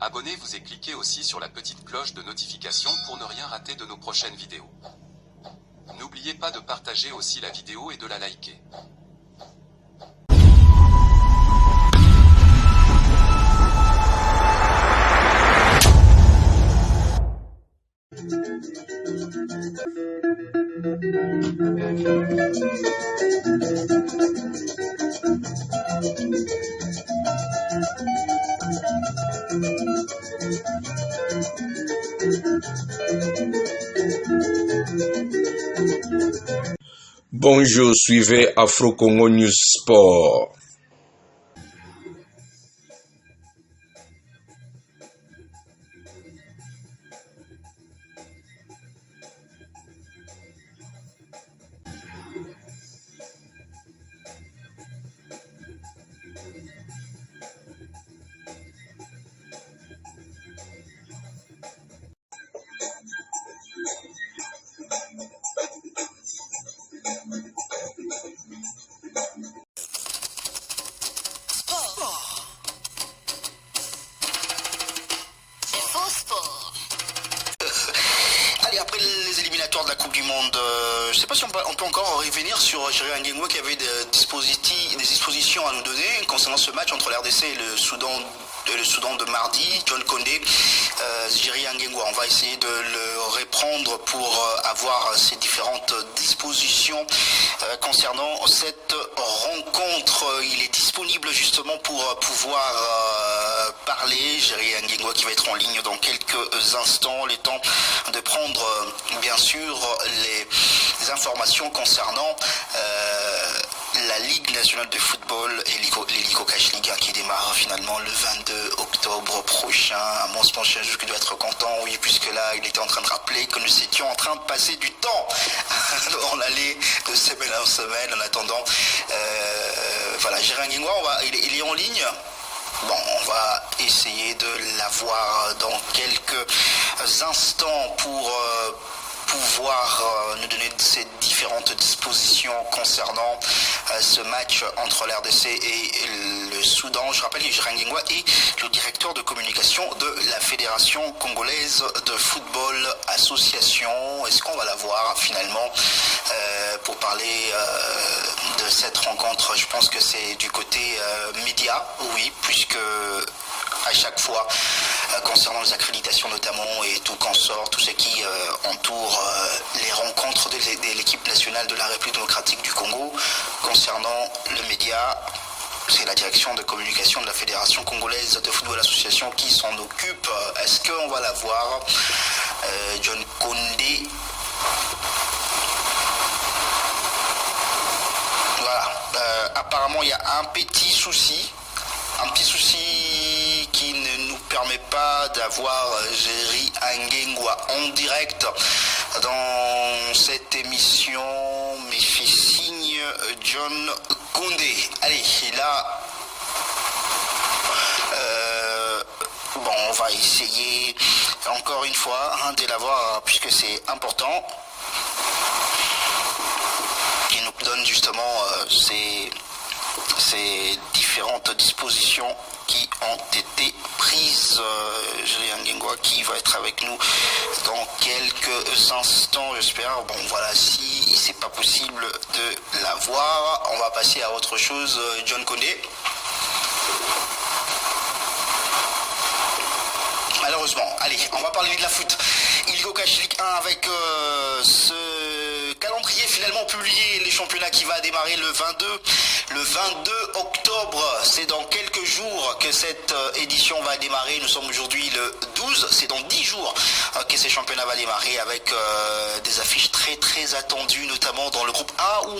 Abonnez-vous et cliquez aussi sur la petite cloche de notification pour ne rien rater de nos prochaines vidéos. N'oubliez pas de partager aussi la vidéo et de la liker. Bonjour, suivez Afro Congo News Sport. Allez, après les éliminatoires de la Coupe du Monde, je ne sais pas si on peut encore revenir sur Jérémy Angengua qui avait des dispositions à nous donner concernant ce match entre l'RDC et le Soudan de mardi. John Condé, Jérémy Angengua, on va essayer de le reprendre pour avoir ces différentes dispositions concernant cette rencontre. Il est disponible justement pour pouvoir parler. Jérémy Angengua qui va être en ligne dans quelques instants, le temps de prendre bien sûr les informations concernant la Ligue nationale de football et l'Hélico Cash Liga qui démarre finalement le 22 octobre prochain. Mon Spanchajou qui doit être content, oui, puisque là il était en train de rappeler que nous étions en train de passer du temps on allait de semaine en semaine en attendant. Voilà, Jérémy Angengua, il est en ligne. Bon, on va essayer de l'avoir dans quelques instants pour pouvoir nous donner ces différentes dispositions concernant ce match entre l'RDC et le Soudan. Je rappelle que Jérémy Angengua est le directeur de communication de la Fédération congolaise de football association. Est-ce qu'on va l'avoir finalement pour parler de cette rencontre? Je pense que c'est du côté média, oui, puisque à chaque fois, concernant les accréditations notamment et tout consort, tout ce qui entoure les rencontres de l'équipe nationale de la République démocratique du Congo, concernant le média, c'est la direction de communication de la Fédération congolaise de football association qui s'en occupe. Est-ce qu'on va la voir? John Condé. Voilà. Apparemment, il y a un petit souci qui ne nous permet pas d'avoir Jérémy Angengua en direct dans cette émission, mais fait signe John Condé. Allez, là, bon, on va essayer encore une fois de l'avoir puisque c'est important. Qui nous donne justement ces différentes dispositions qui ont été prises. Jérémy Angengua qui va être avec nous dans quelques instants, j'espère. Bon, voilà, si c'est pas possible de l'avoir, on va passer à autre chose. John Condé. Malheureusement, allez, on va parler de la foot. Hélico Cash Ligue 1 avec ce calendrier finalement publié, les championnats qui va démarrer le 22 octobre. C'est dans quelques jours que cette édition va démarrer. Nous sommes aujourd'hui le 12, c'est dans 10 jours que ces championnats va démarrer avec des affiches très très attendues, notamment dans le groupe A où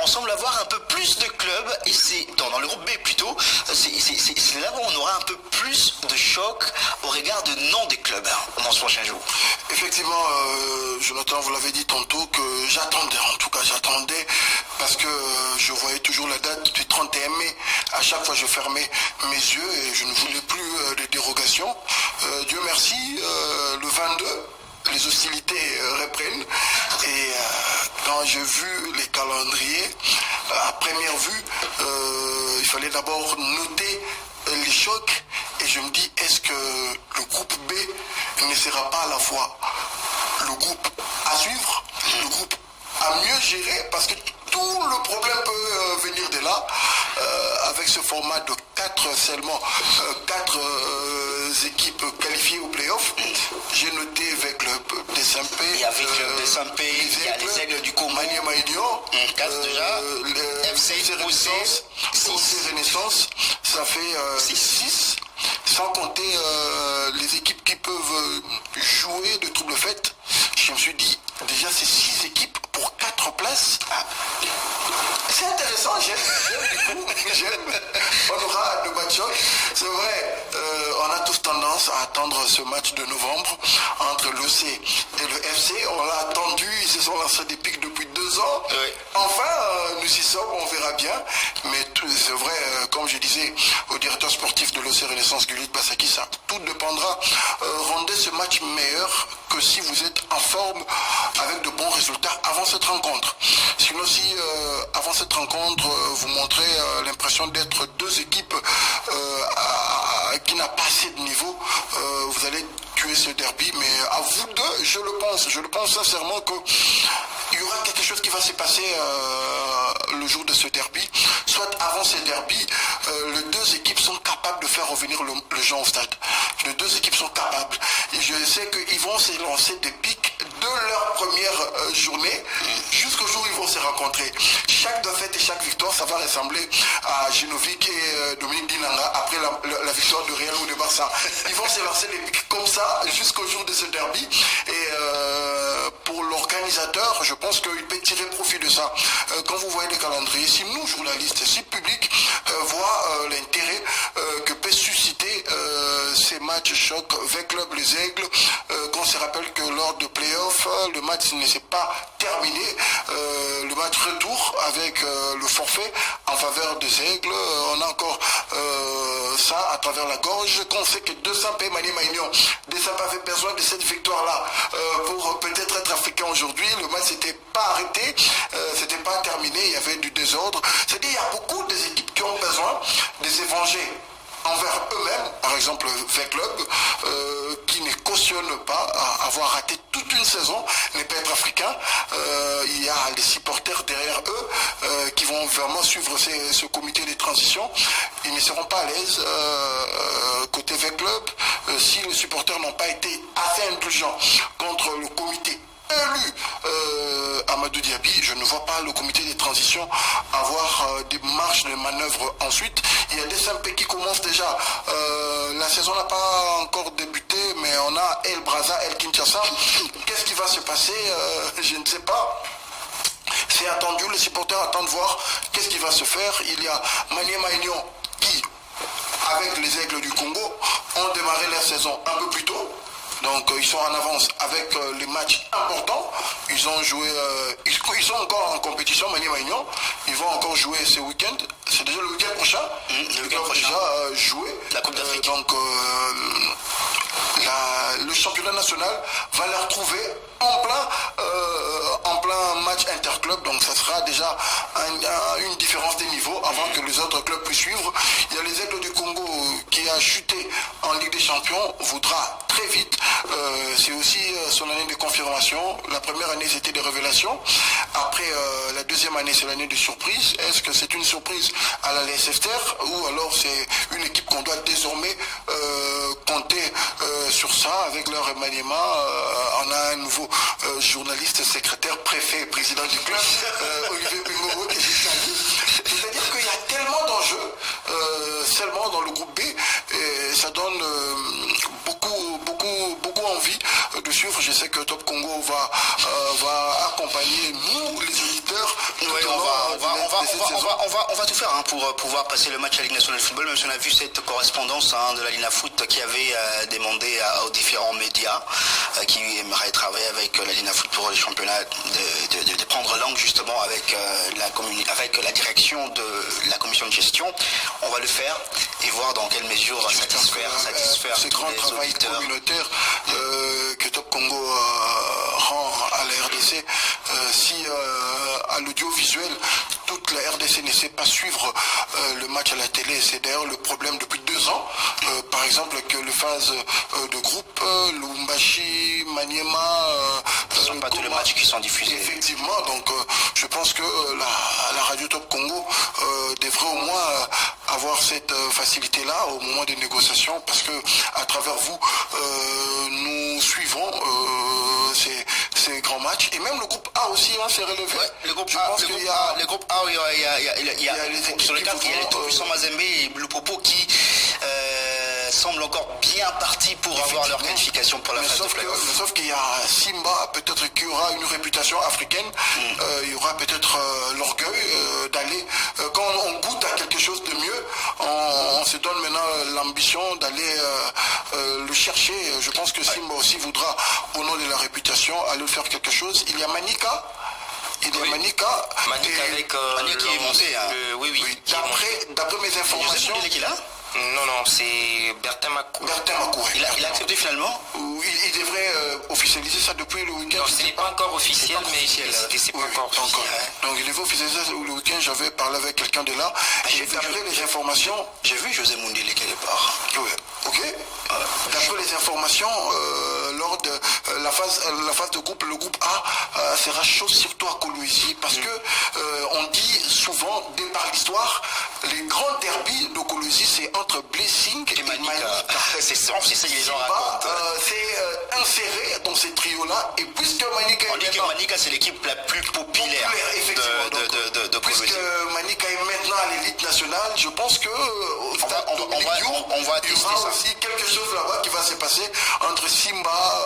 on semble avoir un peu plus de clubs, et c'est dans le groupe B plutôt, c'est là où on aura un peu plus de choc au regard de nom des clubs dans ce prochain jour. Effectivement, Jonathan, vous l'avez dit tantôt que j'attendais parce que je voyais toujours la date du 31 mai. À chaque fois, je fermais mes yeux et je ne voulais plus de dérogation. Dieu merci, le 22, les hostilités reprennent. Et quand j'ai vu les calendriers, à première vue, il fallait d'abord noter les chocs. Et je me dis, est-ce que le groupe B ne sera pas à la fois le groupe à suivre, le groupe à mieux gérer, parce que tout le problème peut venir de là, avec ce format de 4 seulement, 4 équipes qualifiées au play-off. J'ai noté avec le DSMP, et avec le DSMP, il y a les Aigles du Congo, Maniema Union, 4 déjà, le FC Renaissance, Renaissance, ça fait 6. Sans compter les équipes qui peuvent jouer de double fête. Je me suis dit, déjà c'est 6 équipes pour 4 places. C'est intéressant, j'aime. On aura de matchs. C'est vrai, on a tous tendance à attendre ce match de novembre entre l'OC et le FC. On l'a attendu, ils se sont lancés des pics depuis 2 ans. Oui. Enfin, nous y sommes, on verra bien. Mais c'est vrai, comme je disais au directeur sportif de l'OC Renaissance, Gulit Bassaki, ça tout dépendra. Rendez ce match meilleur que si vous êtes en forme avec de bons résultats avant cette rencontre. Sinon, si avant cette rencontre, vous montrez l'impression d'être 2 équipes qui n'a pas assez de niveau, vous allez tuer ce derby. Mais à vous deux, je le pense sincèrement qu'il y aura quelque chose qui va se passer le jour de ce derby. Soit avant ce derby, les 2 équipes sont capables de faire revenir le jeu au stade. Les 2 équipes sont capables. Et je sais qu'ils vont se lancer des pics de leur première journée jusqu'au jour où ils vont se rencontrer. Chaque défaite et chaque victoire, ça va ressembler à Genovic et Dominique Dinanga après la victoire de Real ou de Barça. Ils vont se lancer des pics comme ça jusqu'au jour de ce derby. Et pour l'organisateur, je pense qu'il peut tirer profit de ça. Quand vous voyez les calendriers, si nous, journalistes, si le public voit l'intérêt que peut susciter ces matchs chocs avec Club Les Aigles, qu'on se rappelle que lors de playoff, le match ne s'est pas terminé. Le match retour avec le forfait en faveur des Aigles, on a encore ça à travers la gorge, qu'on sait que 200 pays Maniema Union, 200 avait besoin de cette victoire-là pour peut-être être africain aujourd'hui. Le match n'était pas arrêté, c'était pas terminé, il y avait du désordre. C'est-à-dire il y a beaucoup des équipes qui ont besoin de se venger envers eux-mêmes, par exemple V-Club, qui ne cautionne pas avoir raté toute une saison, ne pas être africain. Il y a les supporters derrière eux qui vont vraiment suivre ce comité de transition. Ils ne seront pas à l'aise côté V-Club si les supporters n'ont pas été assez indulgents contre le comité élu Amadou Diaby. Je ne vois pas le comité de transition avoir des marges de manœuvre ensuite. Il y a des SMP qui commencent déjà. La saison n'a pas encore débuté, mais on a El Braza, El Kinshasa. Qu'est-ce qui va se passer? Je ne sais pas. C'est attendu, les supporters attendent voir qu'est-ce qui va se faire. Il y a Maniema Union qui, avec les Aigles du Congo, ont démarré leur saison un peu plus tôt. Donc ils sont en avance avec les matchs importants. Ils ont joué, ils sont encore en compétition, Maniema Union. Ils vont encore jouer ce week-end. C'est déjà le week-end prochain. Ils doivent déjà jouer. La Coupe d'Afrique. Donc le championnat national va les retrouver en plein match interclub. Donc ça sera déjà une différence des niveaux avant que les autres clubs puissent suivre. Il y a les Aigles du Congo qui a chuté en Ligue des Champions, voudra très vite. C'est aussi son année de confirmation. La première année c'était des révélations. Après la deuxième année c'est l'année de surprise. Est-ce que c'est une surprise à la LSFTR ou alors c'est une équipe qu'on doit désormais compter sur ça avec leur Maniema? On a un nouveau journaliste, secrétaire, préfet, président du club, Olivier Pingoro, qui est c'est-à-dire qu'il y a tellement d'enjeux seulement dans le groupe B et ça donne beaucoup envie de suivre. Je sais que Top Congo va accompagner nous les auditeurs. Oui, on va tout faire pour pouvoir passer le match à la Ligue nationale de football, même si on a vu cette correspondance de la Lina Foot qui avait demandé aux différents médias qui aimeraient travailler avec la Lina Foot pour les championnats de prendre langue justement avec la direction de la commission de gestion. On va le faire et voir dans quelle mesure satisfaire ce grand travail communautaire que Top Congo rend à la RDC. Si à l'audiovisuel toute la RDC ne sait pas suivre le match à la télé. C'est d'ailleurs le problème depuis 2 ans. Par exemple, que le phase de groupe, Lubumbashi, Maniema... ce ne sont pas tous les matchs qui sont diffusés. Effectivement, donc je pense que la Radio Top Congo devrait au moins avoir cette facilité-là au moment des négociations, parce que à travers vous, nous suivons ces grands matchs. Et même le groupe A aussi s'est relevé. Ouais, le groupe A, le groupe A, il y a les équipes sur lesquelles il y a les tout-puissants Mazembe et Lupopo qui semblent encore bien partis pour avoir leur qualification pour la phase de play-off. Sauf qu'il y a Simba, peut-être qu'il y aura une réputation africaine, il y aura peut-être l'orgueil d'aller, quand on goûte à quelque chose de mieux, on se donne maintenant l'ambition d'aller le chercher. Je pense que Simba aussi voudra, au nom de la réputation, aller faire quelque chose. Il y a Manika. Manika avec Manika qui est monté. Oui. D'après mes informations. Non, c'est Bertin Makou. Il a accepté finalement. Il devrait officialiser ça depuis le week-end. Non, ce n'est pas encore officiel, mais c'est pas encore officiel. Donc il devait officialiser ça le week-end. J'avais parlé avec quelqu'un de là. Et d'après les informations. J'ai vu José Mundele quelque part. Oui, ok. D'après les informations, lors de la phase de groupe, le groupe A sera chaud surtout à Kolwezi, parce que on dit souvent, dès par l'histoire, les grands derbies de Kolwezi, c'est entre Blessing et Manika. C'est ça que les gens racontent. C'est inséré dans ces trios-là, et puisque Manika on dit que Manika c'est l'équipe la plus populaire de Kolwezi. Puisque Manika est maintenant à l'élite nationale, je pense que on va il y aura aussi quelque chose là-bas qui va se passer entre Simba,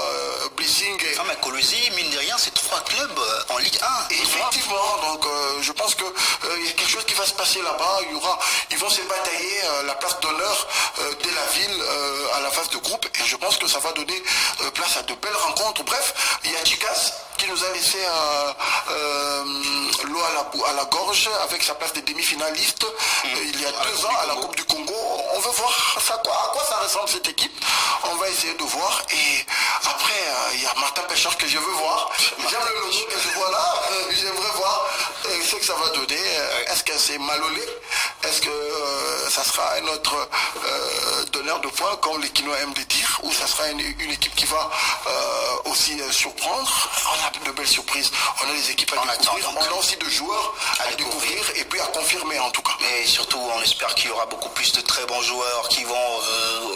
Blessing et... mais Kolwezi, mine de rien, c'est 3 clubs en Ligue 1. Effectivement, donc je pense que il y a quelque chose qui va se passer là-bas. Ils vont se batailler la place d'honneur de la ville à la phase de groupe, et je pense que ça va donner place à de belles rencontres. Bref, il y a Chicas qui nous a laissé l'eau à la gorge avec sa place de demi-finaliste il y a 2 ans à la Coupe du Congo. On veut voir à quoi ça ressemble cette équipe. On va essayer de voir. Et après, il y a Martin Péchard que je veux voir. J'aime le logo que je vois là. J'aimerais voir ce que ça va donner. Est-ce que c'est Malolé? Est-ce que ça sera un autre donneur de points, comme les Kinois aiment le dire, ou ça sera une équipe qui va aussi surprendre? On a de belles surprises. On a des équipes à découvrir. On a aussi de joueurs à découvrir et puis à confirmer en tout cas. Et surtout, on espère qu'il y aura beaucoup plus de très bons joueurs qui vont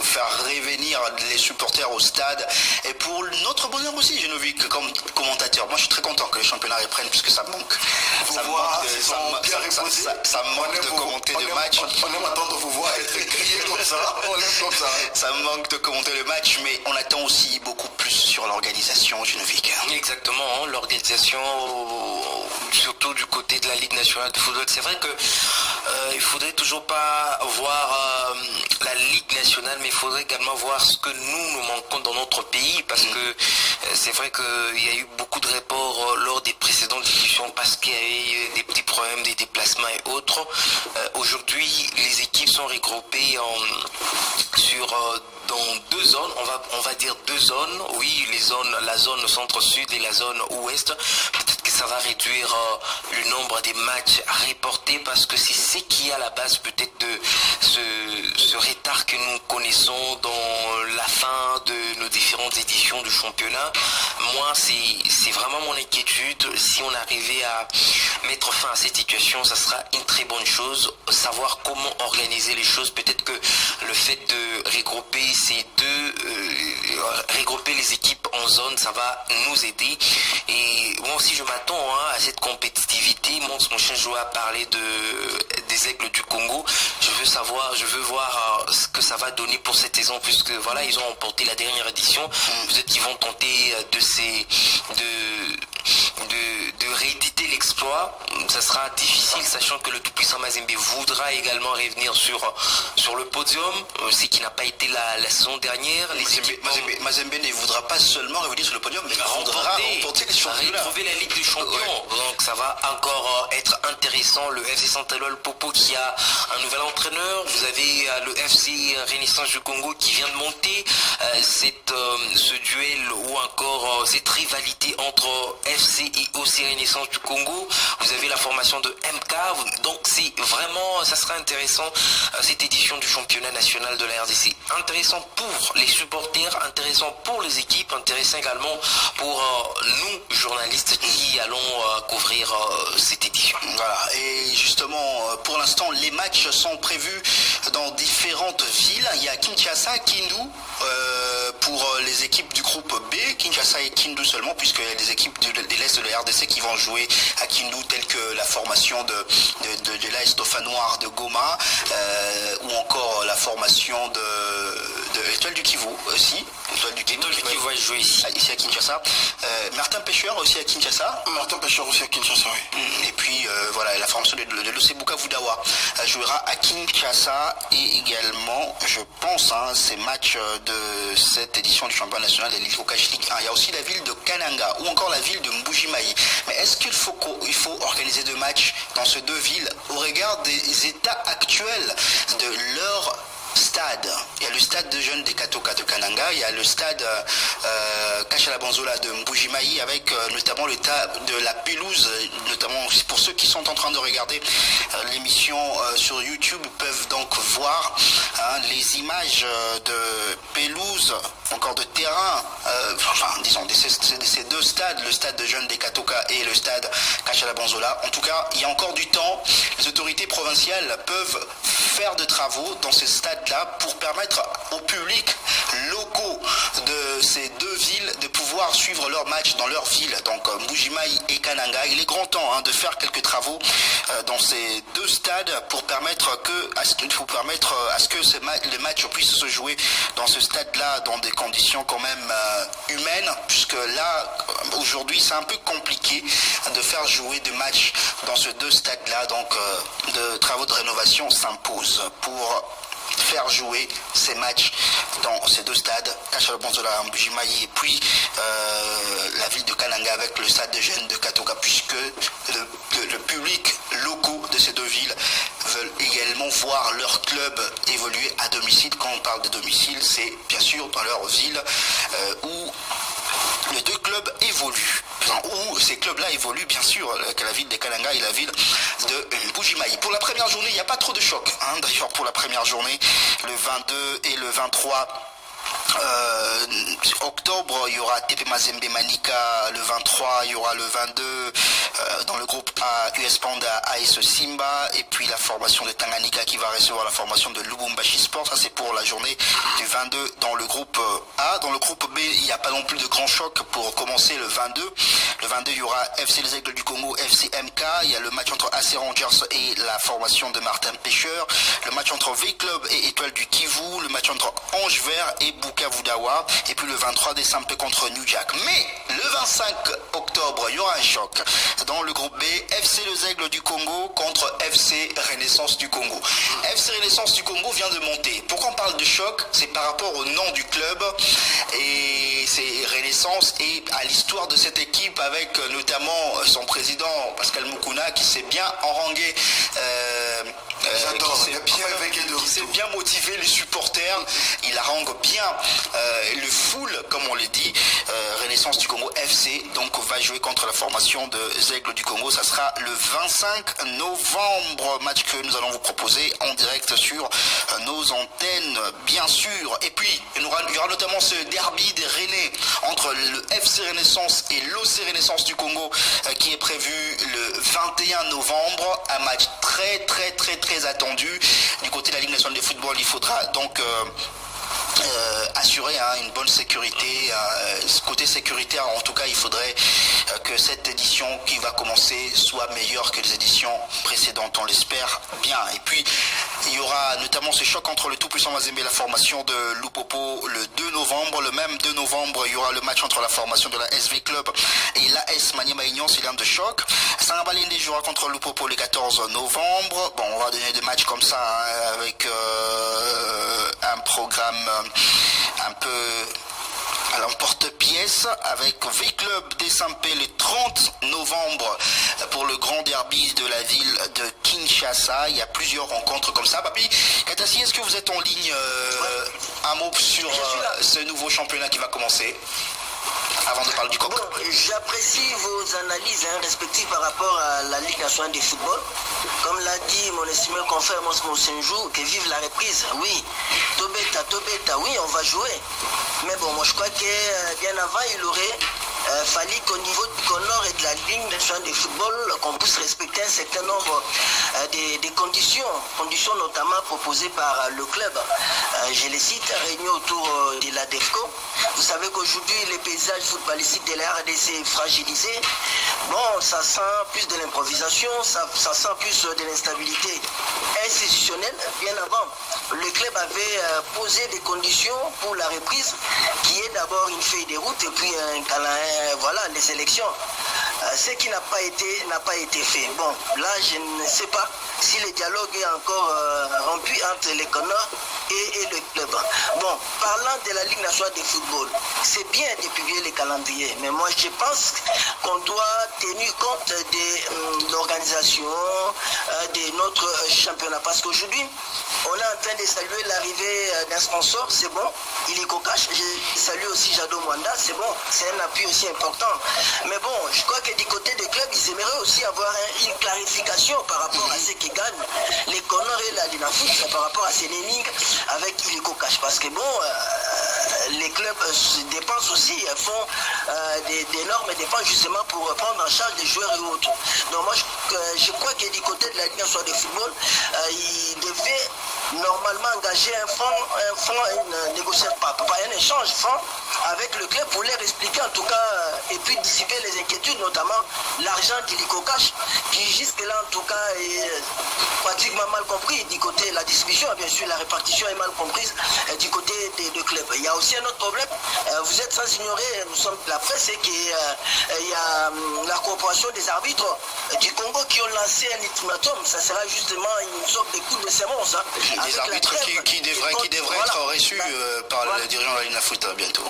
faire revenir les supporters au stade. Et pour notre bonheur aussi, Genovic, comme commentateur, moi je suis très content que les championnats reprennent, puisque ça manque. Ça manque de commenter le match. On aime attendre vous voir être crier comme ça. On aime comme ça. Ça manque de commenter le match, mais on attend aussi beaucoup plus sur l'organisation, Genovic. Exactement, l'organisation, surtout du côté de la Ligue nationale de football. C'est vrai que il faudrait toujours pas voir la Ligue nationale, mais il faudrait également voir ce que nous manquons dans notre pays, parce que c'est vrai qu'il y a eu beaucoup de reports lors des précédentes discussions parce qu'il y a eu des petits problèmes des déplacements et autres. Aujourd'hui, les équipes sont regroupées dans 2 zones, on va dire 2 zones, oui, la zone centre-sud et la zone ouest. Peut-être que ça va réduire le nombre des matchs reportés, parce que c'est ce qui est à la base peut-être de ce retard que nous connaissons dans la fin de nos différentes éditions du championnat. Moi, c'est vraiment mon inquiétude. Si on arrivait à mettre fin à cette situation, ça sera une très bonne chose. Savoir comment organiser les choses, peut-être que le fait de regrouper regrouper les équipes en zone, ça va nous aider. Et moi aussi je m'attends à cette compétitivité. Mon cher joueur a parlé des Aigles du Congo. Je veux voir ce que ça va donner pour cette saison, puisque voilà, ils ont remporté la dernière édition. Peut-être qu'ils vont tenter de rééditer l'exploit. Ça sera difficile, sachant que le tout-puissant Mazembe voudra également revenir sur le podium, ce qui n'a pas été la saison dernière. Mazembe ne voudra pas seulement revenir sur le podium, mais voudra remporter les championnats. Retrouver la Ligue des Champions. Donc ça va encore être intéressant. Le FC Santalol Popo qui a un nouvel entraîneur. Vous avez le FC Renaissance du Congo qui vient de monter. ce duel ou encore cette rivalité entre FC et OC Renaissance du Congo. Vous avez la formation de MK, donc c'est vraiment, ça sera intéressant cette édition du championnat national de la RDC. Intéressant pour les supporters, intéressant pour les équipes, intéressant également pour nous journalistes qui allons couvrir cette édition. Voilà, et justement, pour l'instant, les matchs sont prévus dans différentes villes. Il y a Kinshasa, Kindu, pour les équipes du groupe B, Kinshasa et Kindu seulement, puisqu'il y a des équipes de l'Est de la RDC qui vont jouer à Kindu, telles que la formation de l'AS Dauphin Noir de Goma, ou encore la formation de l'Étoile du Kivu aussi. L'Étoile du Kivu va jouer ici à Kinshasa. Martin Pêcheur aussi à Kinshasa. Martin Pêcheur aussi à Kinshasa, oui. Et puis voilà, la formation de l'OC Bukavu-Dawa jouera à Kinshasa, et également, je pense, ces matchs de cette édition du championnat national de l'Hydro-Cash League 1. Il y a aussi la ville de Kananga ou encore la ville de Mbujimayi. Mais est-ce qu'il faut organiser deux matchs dans ces deux villes au regard des états actuels de leur stade? Il y a le stade de jeunes des Katoka de Kananga, il y a le stade Kachalabanzola de Mbujimayi, avec notamment l'état de la pelouse, notamment pour ceux qui sont en train de regarder l'émission sur YouTube, peuvent donc voir les images de pelouse, encore de terrain, disons de ces deux stades, le stade de jeunes des Katoka et le stade Kachalabanzola. En tout cas, il y a encore du temps. Les autorités provinciales peuvent faire de travaux dans ces stades-là pour permettre aux publics locaux de ces deux villes de pouvoir suivre leurs matchs dans leur ville, donc Mbujimayi et Kananga. Il est grand temps de faire quelques travaux dans ces deux stades pour permettre à ce que les matchs puissent se jouer dans ce stade-là dans des conditions quand même humaines, puisque là aujourd'hui c'est un peu compliqué de faire jouer des matchs dans ces deux stades-là, donc de travaux de rénovation s'imposent pour faire jouer ces matchs dans ces deux stades, Kachalabanzola, Mbujimayi, et puis la ville de Kananga avec le stade de jeunes de Katoka, puisque le public locaux de ces deux villes veulent également voir leur club évoluer à domicile. Quand on parle de domicile, c'est bien sûr dans leur ville où les deux clubs évoluent, où ces clubs-là évoluent bien sûr, la ville de Kananga et la ville de Mbujimayi. Pour la première journée, il n'y a pas trop de choc. D'ailleurs, pour la première journée, le 22 et le 23 octobre, il y aura TP Mazembe Manika. Le 23, il y aura le 22 dans le groupe A, US Panda, AS Simba, et puis la formation de Tanganyika qui va recevoir la formation de Lubumbashi Sport. Ça, c'est pour la journée du 22 dans le groupe A. Dans le groupe B, il n'y a pas non plus de grand choc pour commencer le 22. Le 22, il y aura FC Les Aigles du Congo, FC MK. Il y a le match entre AC Rangers et la formation de Martin Pêcheur. Le match entre V-Club et Étoile du Kivu. Le match entre Ange Vert et Bukavu-Dawa. Et puis le 23 décembre contre New Jack. Mais le 25 octobre, il y aura un choc. Dans le groupe B, FC Les Aigles du Congo contre FC Renaissance du Congo. FC Renaissance du Congo vient de monter. Pourquoi on parle de choc? C'est par rapport au nom du club. Et c'est Renaissance et à l'histoire de cette équipe, avec notamment son président Pascal Mukuna qui s'est bien harangué, qui s'est bien motivé les supporters. Il harangue bien le foule, comme on le dit. Renaissance du Congo FC donc va jouer contre la formation de Aigles du Congo. Ça sera le 25 novembre, match que nous allons vous proposer en direct sur nos antennes, bien sûr. Et puis il y aura notamment ce derby des Rennais entre le FC Renaissance et l'OC Renaissance du Congo qui est prévu le 21 novembre. Un match très attendu du côté de la Ligue nationale de football. Il faudra donc assurer une bonne sécurité. Côté sécuritaire, en tout cas, il faudrait que cette édition qui va commencer soit meilleure que les éditions précédentes, on l'espère bien. Et puis il y aura notamment ce choc entre le tout-puissant Mazembe et la formation de Lupopo le 2 novembre. Le même 2 novembre, il y aura le match entre la formation de la SV Club et l'AS Maniema Union, c'est l'un de choc. Sangabalende jouera contre Lupopo le 14 novembre. Bon, on va donner des matchs comme ça avec un programme un peu à l'emporte-pièce, avec V-Club d'Essampé le 30 novembre pour le grand derby de la ville de Kinshasa. Il y a plusieurs rencontres comme ça. Papi Katassi, est-ce que vous êtes en ligne un mot sur ce nouveau championnat qui va commencer avant de parler du coq. Bon, j'apprécie vos analyses respectives par rapport à la Ligue nationale de football. Comme l'a dit mon estimé confrère Mons Mosenjou, que vive la reprise. Oui, Tobeta, oui, on va jouer. Mais bon, moi je crois que bien avant, il aurait fallu qu'au niveau du Connor et de la Ligue nationale de football, qu'on puisse respecter un certain nombre des conditions notamment proposées par le club. Je les cite, réunis autour de la DEFCO. Vous savez qu'aujourd'hui, les paysages footballistiques de la RDC est fragilisé. Bon, ça sent plus de l'improvisation, ça sent plus de l'instabilité institutionnelle. Bien avant, le club avait posé des conditions pour la reprise, qui est d'abord une feuille de route et puis voilà, les élections. Ce qui n'a pas été fait. Bon, là, je ne sais pas si le dialogue est encore rompu entre les Connors et le club. Bon, parlant de la Ligue nationale de football, c'est bien de publier les calendriers, mais moi je pense qu'on doit tenir compte de l'organisation de notre championnat, parce qu'aujourd'hui, on est en train de saluer l'arrivée d'un sponsor, c'est bon, Illico Cash, je salue aussi Jado Mwanda, c'est bon, c'est un appui aussi important. Mais bon, je crois que du côté des clubs, ils aimeraient aussi avoir une clarification par rapport à ce qui gagnent les Connors et la Dinafoot, par rapport à ces namings avec Illico Cash, parce que bon, les clubs dépensent aussi, font d'énormes dépenses justement pour prendre en charge des joueurs et autres. Donc moi, je crois que du côté de la Ligue nationale de football, ils devaient normalement engager un négociation, pas un échange franc avec le club pour leur expliquer en tout cas et puis dissiper les inquiétudes, notamment l'argent d'Illico Cash, qui jusque-là en tout cas est pratiquement mal compris du côté de la distribution, bien sûr la répartition est mal comprise du côté des deux clubs. Il y a aussi un autre problème, vous êtes sans ignorer, nous sommes de la presse, c'est qu'il y a la corporation des arbitres du Congo qui ont lancé un ultimatum, ça sera justement une sorte de coup de sémence. Des arbitres qui devraient être reçus par le dirigeant de la Ligue de foot bientôt.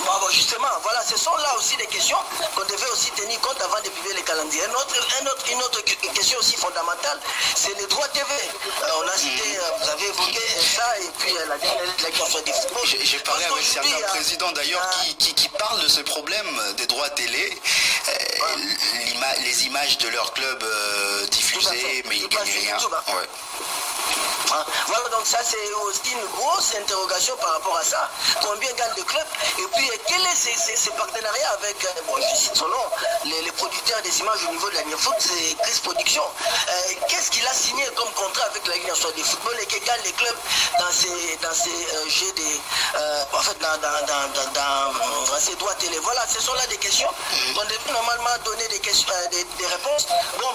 Bon, justement, voilà, ce sont là aussi des questions qu'on devait aussi tenir compte avant de publier les calendriers. Une autre question aussi fondamentale, c'est les droits TV. On a cité, vous avez évoqué ça, et puis la question des footballs. J'ai parlé avec certains présidents d'ailleurs qui parlent de ce problème des droits télé, les images de leur club diffusées, mais ils ne gagnent rien. Ouais. Voilà, donc ça c'est aussi une grosse interrogation par rapport à ça. Combien gagne le club? Et puis quel est ces partenariats avec, bon, je cite son nom, les producteurs des images au niveau de la Nifoot, c'est Chris Production. Qu'est-ce qu'il a signé comme contrat avec la Ligue nationale de football et que gagnent les clubs dans ces jeux en fait dans ces droits télé? Voilà, ce sont là des questions. On devrait normalement donner des réponses. Bon,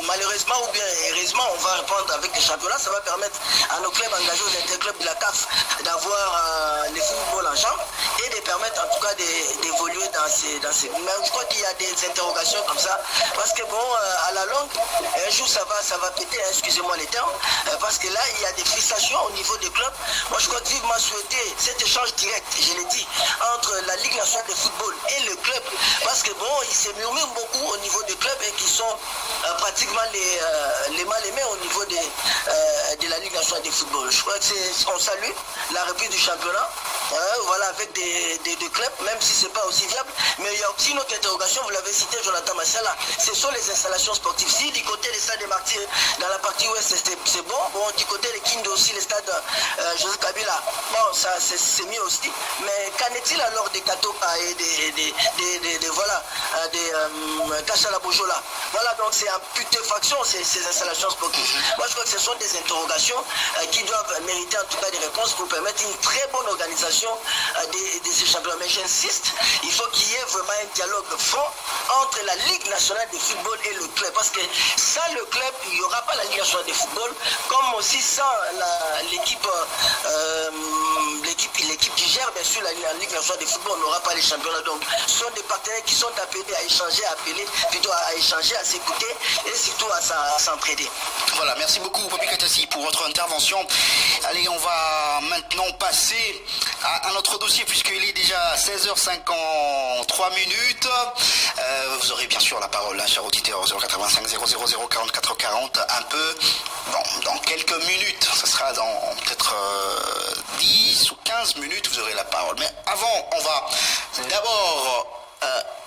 malheureusement ou bien heureusement, on va répondre avec les championnats. Ça va permettre à nos clubs engagés aux interclubs de la CAF d'avoir les footballs en chambre et de permettre en tout cas d'évoluer dans ces. Mais je crois qu'il y a des interrogations comme ça, parce que bon, à la longue, un jour ça va péter, excusez-moi les termes, parce que là il y a des frustrations au niveau des clubs. Moi je crois que vivement souhaiter cet échange direct, je l'ai dit, entre la Ligue nationale de football et le club, parce que bon, ils se murmurent beaucoup au niveau des clubs et qui sont pratiquement les mal aimés au niveau de la Ligue nationale de football. Je crois que on salue la reprise du championnat, voilà, avec des clubs, même si c'est pas aussi viable. Mais il y a aussi une autre interrogation, vous l'avez cité, Jonathan Massala, ce sont les installations sportives. Si du côté des stades des Martyrs, dans la partie ouest, c'est bon, du côté des Kindes aussi, les stades Joseph Kabila, bon, ça c'est mieux aussi. Mais qu'en est-il alors des Katoka et des Kachala Bojola? Voilà, donc c'est en putréfaction ces installations sportives. Moi je crois que ce sont des interrogations qui doivent mériter en tout cas des réponses pour permettre une très bonne organisation de ces championnats. Mais j'insiste, il faut qu'il y ait vraiment un dialogue franc entre la Ligue nationale de football et le club, parce que sans le club, il n'y aura pas la Ligue nationale de football, comme aussi sans l'équipe qui gère bien sûr sur la Ligue nationale de football, on n'aura pas les championnats. Donc, ce sont des partenaires qui sont appelés à échanger, à échanger, à s'écouter et surtout à s'entraider. Voilà, merci beaucoup Papi Katassi pour votre intervention. Allez, on va maintenant passer à notre dossier puisqu'il est déjà 16h53 minutes. Vous aurez bien sûr la parole, chers auditeurs, 085 000 44 40, un peu dans quelques minutes. Ce sera dans peut-être 10 ou 15 minutes, vous aurez la parole. Mais avant, on va d'abord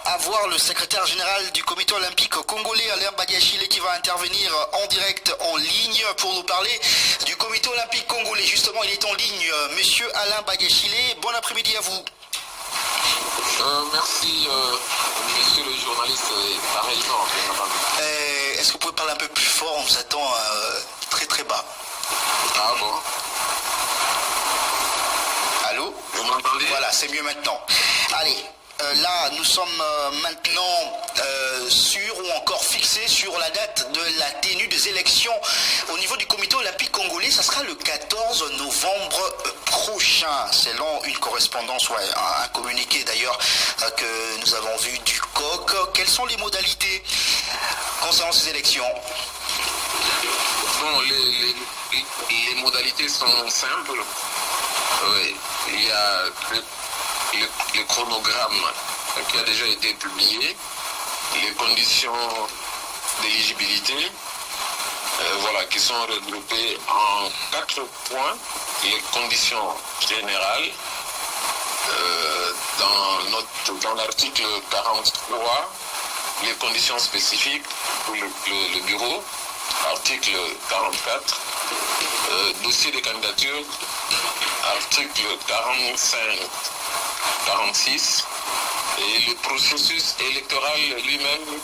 avoir le secrétaire général du comité olympique congolais, Alain Badiachile, qui va intervenir en direct en ligne pour nous parler du comité olympique congolais. Justement, il est en ligne, monsieur Alain Badiachile. Bon après-midi à vous. Merci, monsieur le journaliste, pareillement. Est-ce que vous pouvez parler un peu plus fort? On vous attend très très bas. Ah bon? Allô? Vous m'entendez? Voilà, c'est mieux maintenant. Allez. Là, nous sommes maintenant sûrs ou encore fixés sur la date de la tenue des élections au niveau du comité olympique congolais. Ça sera le 14 novembre prochain, selon une correspondance, un communiqué d'ailleurs que nous avons vu du COC. Quelles sont les modalités concernant ces élections? Bon, les modalités sont simples. Oui, il y a le chronogramme qui a déjà été publié, les conditions d'éligibilité, voilà, qui sont regroupées en 4 points. Les conditions générales, dans l'article 43, les conditions spécifiques pour le bureau, article 44, dossier de candidature, article 45-46, et le processus électoral lui-même,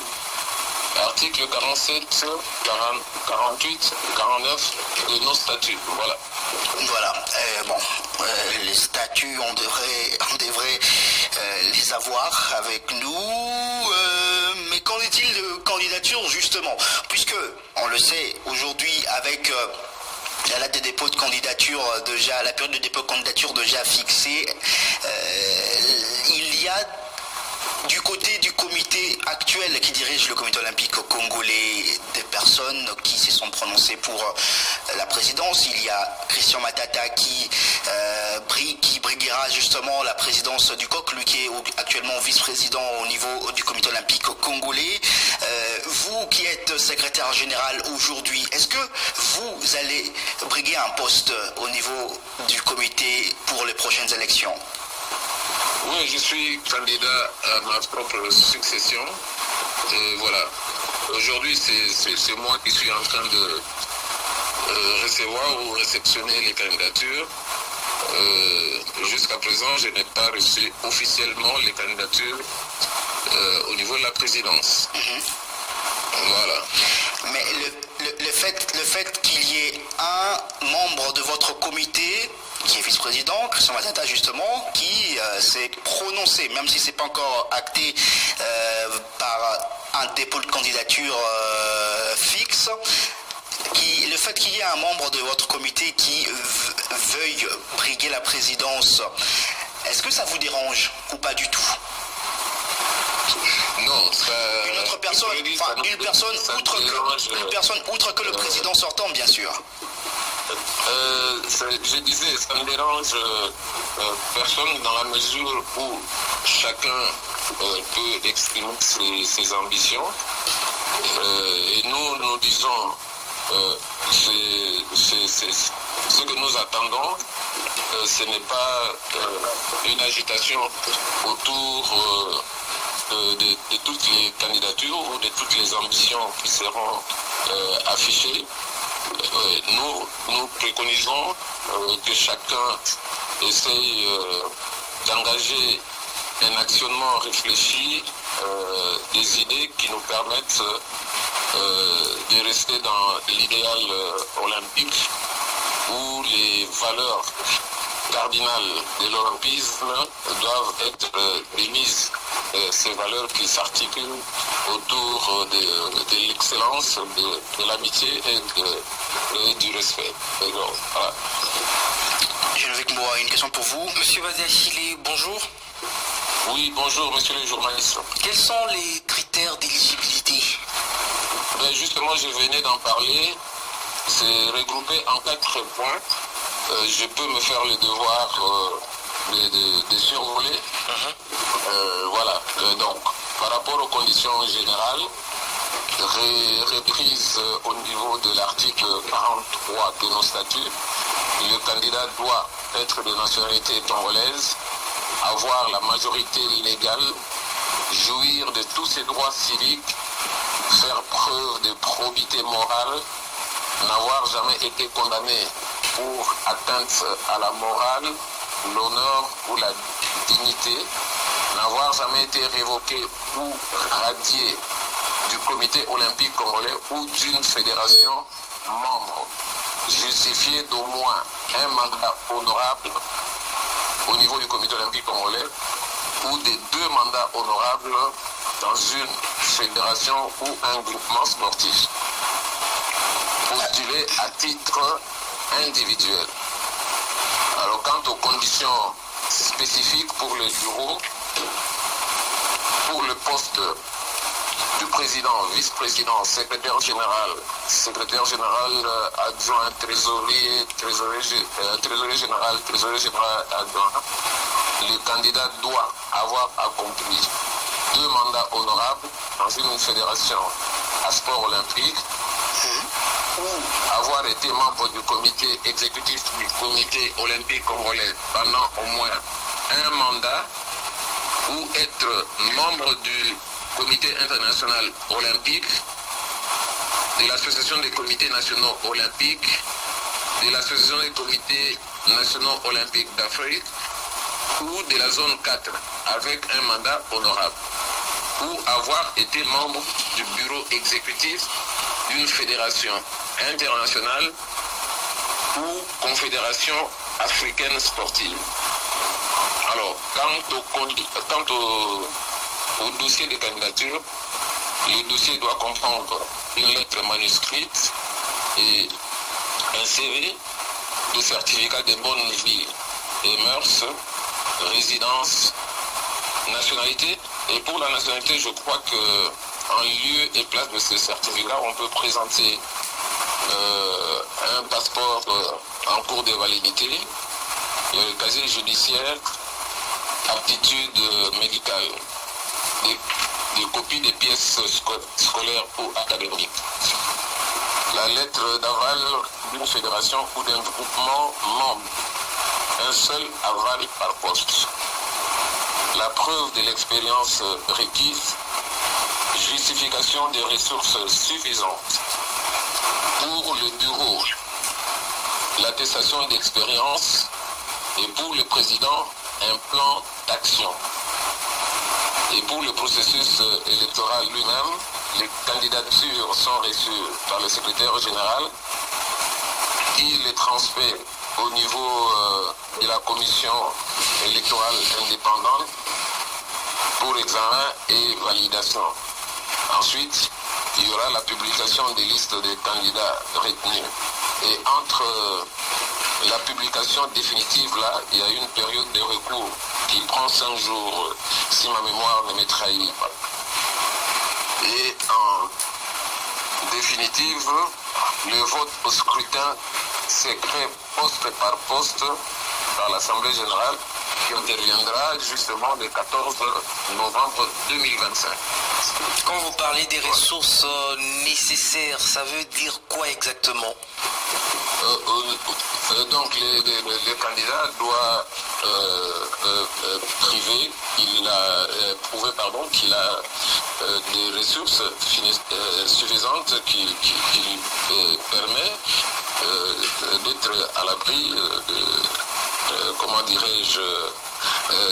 article 47, 48, 49 de nos statuts. Voilà. Voilà. Les statuts, on devrait les avoir avec nous. Mais qu'en est-il de candidature, justement? Puisque, on le sait, aujourd'hui, avec la date de dépôt de candidature déjà, la période de dépôt de candidature déjà fixée, il y a du côté du comité actuel qui dirige le comité olympique congolais des personnes qui se sont prononcées pour la présidence. Il y a Christian Matata qui briguera justement la présidence du COC, lui qui est actuellement vice-président au niveau du comité olympique congolais. Vous qui êtes secrétaire général aujourd'hui, est-ce que vous allez briguer un poste au niveau du comité pour les prochaines élections? Oui, je suis candidat à ma propre succession. Et voilà. Aujourd'hui, c'est moi qui suis en train de recevoir ou réceptionner les candidatures. Jusqu'à présent, je n'ai pas reçu officiellement les candidatures au niveau de la présidence. Voilà. Mais le fait qu'il y ait un membre de votre comité qui est vice-président, Christian Matata justement, qui s'est prononcé, même si ce n'est pas encore acté par un dépôt de candidature fixe, le fait qu'il y ait un membre de votre comité qui veuille briguer la présidence, est-ce que ça vous dérange ou pas du tout? Non, ça... Une autre personne, une personne outre que le président sortant, bien sûr. Je disais, ça ne dérange personne dans la mesure où chacun peut exprimer ses ambitions. Et nous disons, ce que nous attendons, ce n'est pas une agitation autour de toutes les candidatures ou de toutes les ambitions qui seront affichées. Nous préconisons que chacun essaye d'engager un actionnement réfléchi, des idées qui nous permettent de rester dans l'idéal olympique où les valeurs cardinales de l'olympisme doivent être démises. Ces valeurs qui s'articulent autour de l'excellence, de l'amitié et du respect. Voilà. Geneviève Moua, une question pour vous. Monsieur Badiachile, bonjour. Oui, bonjour, monsieur le journaliste. Quels sont les critères d'éligibilité? Justement, je venais d'en parler. C'est regroupé en 4 points. Je peux me faire le devoir de survoler. Voilà. Donc, par rapport aux conditions générales, reprise au niveau de l'article 43 de nos statuts, le candidat doit être de nationalité congolaise, avoir la majorité légale, jouir de tous ses droits civiques, faire preuve de probité morale, n'avoir jamais été condamné pour atteinte à la morale, l'honneur ou la dignité, n'avoir jamais été révoqué ou radié du comité olympique congolais ou d'une fédération membre, justifié d'au moins un mandat honorable au niveau du comité olympique congolais ou des 2 mandats honorables dans une fédération ou un groupement sportif. Postulé à titre individuel. Alors quant aux conditions spécifiques pour le bureau, pour le poste du président, vice-président, secrétaire général adjoint, trésorier général adjoint, le candidat doit avoir accompli 2 mandats honorables dans une fédération à sport olympique, avoir été membre du comité exécutif du comité olympique congolais pendant au moins un mandat, ou être membre du comité international olympique, de l'association des comités nationaux olympiques, de l'association des comités nationaux olympiques d'Afrique, ou de la zone 4 avec un mandat honorable, ou avoir été membre du bureau exécutif d'une fédération internationale ou confédération africaine sportive. Alors, quant au dossier de candidature, le dossier doit comprendre une lettre manuscrite et un CV, de certificat de bonne vie et mœurs, résidence, nationalité. Et pour la nationalité, je crois que en lieu et place de ce certificat, on peut présenter un passeport en cours de validité, le casier judiciaire, aptitude médicale, des copies des pièces scolaires ou académiques, la lettre d'aval d'une fédération ou d'un groupement membre, un seul aval par poste, la preuve de l'expérience requise, justification des ressources suffisantes pour le bureau, l'attestation d'expérience et pour le président, un plan d'action. Et pour le processus électoral lui-même, les candidatures sont reçues par le secrétaire général qui les transmet au niveau de la commission électorale indépendante pour examen et validation. Ensuite, il y aura la publication des listes des candidats retenus. Et entre la publication définitive, là, il y a une période de recours qui prend 5 jours, si ma mémoire ne me trahit pas. Et en définitive, le vote au scrutin secret poste par poste par l'Assemblée générale qui interviendra justement le 14 novembre 2025. Quand vous parlez des ressources nécessaires, ça veut dire quoi exactement? Donc le candidat doit prouver qu'il a des ressources suffisantes qui lui permet d'être à l'abri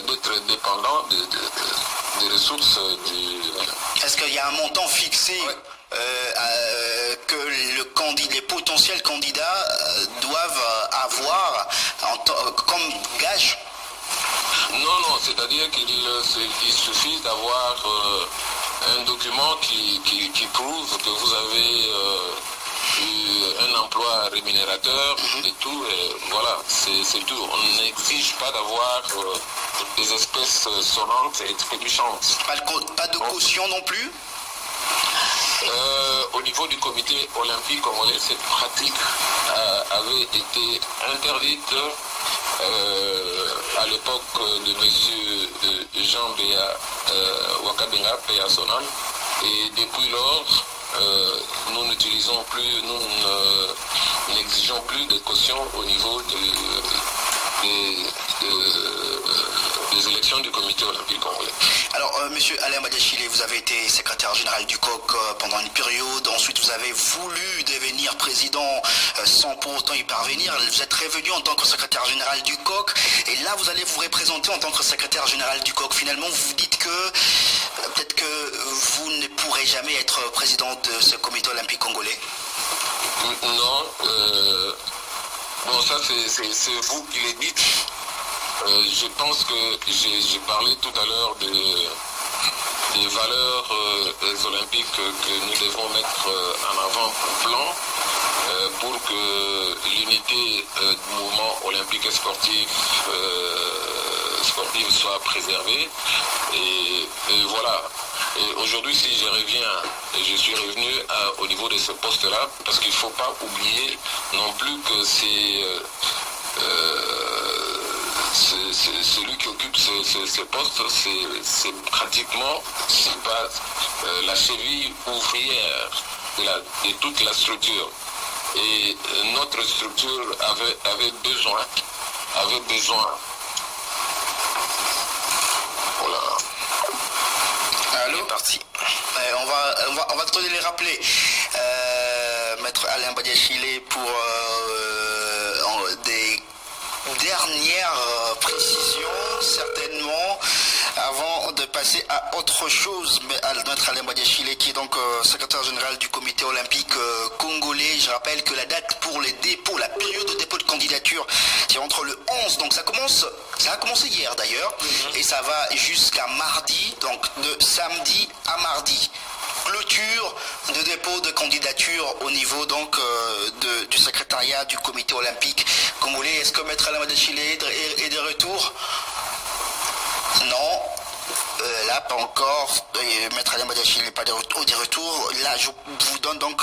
d'être dépendant des ressources du... Est-ce qu'il y a un montant fixé que les potentiels candidats doivent avoir comme gage? Non, c'est-à-dire qu'il suffit d'avoir un document qui prouve que vous avez un emploi rémunérateur et tout, et voilà, c'est tout. On n'exige pas d'avoir des espèces sonnantes et trébuchantes. Pas de caution non plus? Au niveau du comité olympique congolais, cette pratique avait été interdite à l'époque de M. Jean Béa Wakabenga Peyasonan, et depuis lors, nous n'utilisons plus, nous n'exigeons plus de caution au niveau des élections du comité olympique congolais. Alors, monsieur Alain Badiachile, vous avez été secrétaire général du COC pendant une période. Ensuite, vous avez voulu devenir président sans pour autant y parvenir. Vous êtes revenu en tant que secrétaire général du COC. Et là, vous allez vous représenter en tant que secrétaire général du COC. Finalement, vous vous dites que peut-être que vous ne pourrez jamais être président de ce comité olympique congolais. Non. Bon, ça, c'est vous qui le dites. Je pense que j'ai parlé tout à l'heure des valeurs olympiques que nous devons mettre en avant-plan pour que l'unité du mouvement olympique et sportif soit préservée. Et voilà. Et aujourd'hui, si je reviens, je suis revenu au niveau de ce poste-là, parce qu'il ne faut pas oublier non plus que celui qui occupe ce poste, c'est pratiquement, c'est pas la cheville ouvrière de toute la structure. Et notre structure avait besoin. Voilà. Allô, parti. On va te les rappeler. Maître Alain Badiachile pour des dernières précisions, certainement, avant de passer à autre chose. Mais Maître Alain Badiachile, qui est donc secrétaire général du comité olympique congolais, je rappelle que la date pour les dépôts, la période de dépôt de candidature, c'est entre le 11, donc ça a commencé hier d'ailleurs, et ça va jusqu'à mardi, donc de samedi à mardi. Clôture de dépôt de candidature au niveau donc du secrétariat du comité olympique congolais. Est-ce que Maître Alain Badiachile est de retour? Non. Là, pas encore. Maître Alain Badiachile n'est pas de retour. Là, je vous donne donc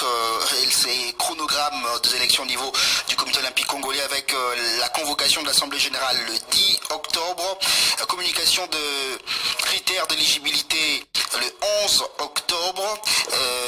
ces chronogrammes des élections au niveau du comité olympique congolais avec la convocation de l'Assemblée générale le 10 octobre, la communication de critères d'éligibilité le 11 octobre,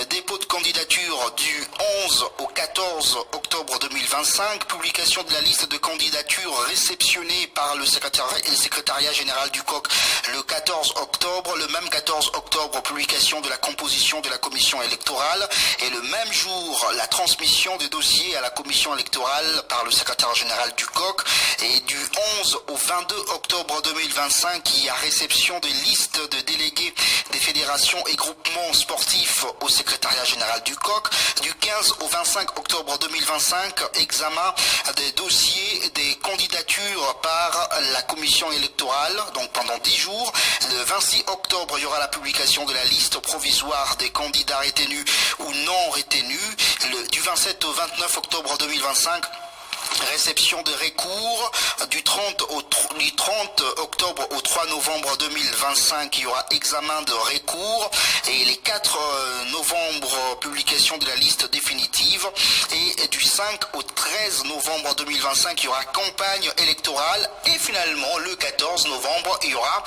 dépôt de candidature du 11 au 14 octobre 2025, publication de la liste de candidatures réceptionnées par le secrétariat général du COC le 14 octobre, le même 14 octobre, publication de la composition de la commission électorale, et le même jour, la transmission des dossiers à la commission électorale par le secrétaire général du COC, et du 11 au 22 octobre 2025, il y a réception des listes de délégués des fédérations et groupements sportifs au secrétariat général du COC, du 15 au 25 octobre 2025, examen des dossiers des candidatures par la commission électorale, donc pendant 10 jours. Le 26 octobre, il y aura la publication de la liste provisoire des candidats retenus ou non retenus. Du 27 au 29 octobre 2025, réception de recours. Du 30 octobre au 3 novembre 2025, il y aura examen de recours, et les 4 novembre, publication de la liste définitive, et du 5 au 13 novembre 2025, il y aura campagne électorale, et finalement le 14 novembre, il y aura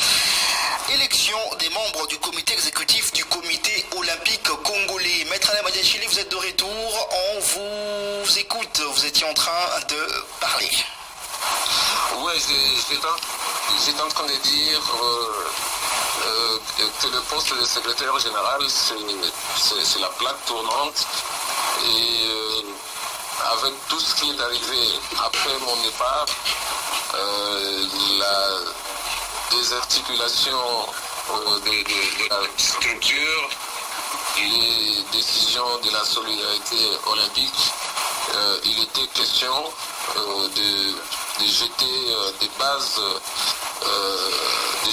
élection des membres du comité exécutif du comité olympique congolais. Maître Alain Badiachile, vous êtes de retour, on vous écoute, vous étiez en train de parler. Ouais, j'étais en train de dire que le poste de secrétaire général, c'est la plaque tournante, et avec tout ce qui est arrivé après mon départ, la désarticulation de la structure, les décisions de la solidarité olympique, il était question de jeter des bases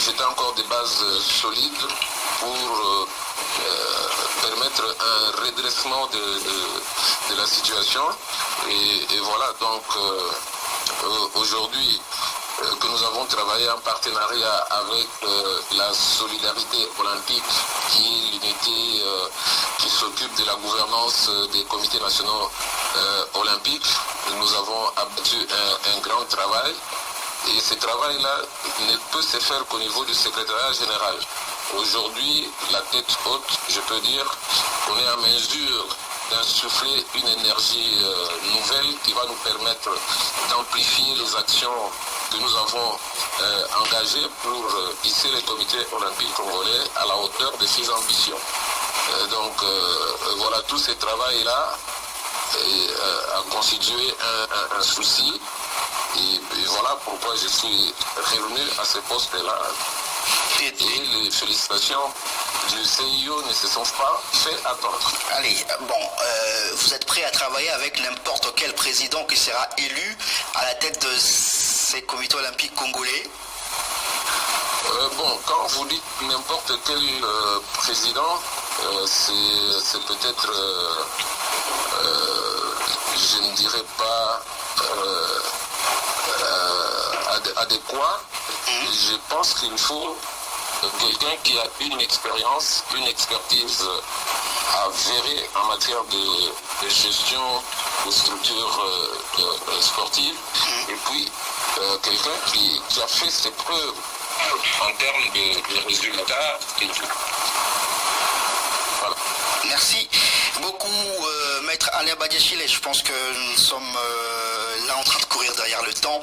jeter encore des bases solides pour permettre un redressement de la situation. Et voilà, donc aujourd'hui que nous avons travaillé en partenariat avec la solidarité olympique, qui est l'unité qui s'occupe de la gouvernance des comités nationaux olympiques, nous avons abattu un grand travail. Et ce travail-là ne peut se faire qu'au niveau du secrétariat général. Aujourd'hui, la tête haute, je peux dire qu'on est en mesure d'insuffler une énergie nouvelle qui va nous permettre d'amplifier les actions que nous avons engagées pour hisser le comité olympique congolais à la hauteur de ses ambitions. Donc voilà, tout ce travail-là a constitué un souci. Et voilà pourquoi je suis revenu à ce poste-là. Et les félicitations du CIO ne se sont pas fait attendre. Allez, bon, vous êtes prêt à travailler avec n'importe quel président qui sera élu à la tête de ces comités olympiques congolais? Bon, quand vous dites n'importe quel président, c'est peut-être, je ne dirais pas adéquat. Je pense qu'il faut quelqu'un qui a une expérience, une expertise avérée en matière de gestion de structures sportives, et puis quelqu'un qui a fait ses preuves en termes de résultats et tout. Voilà. Merci beaucoup, Maître Alain Badiachile. Je pense que nous sommes là en train de courir derrière le temps.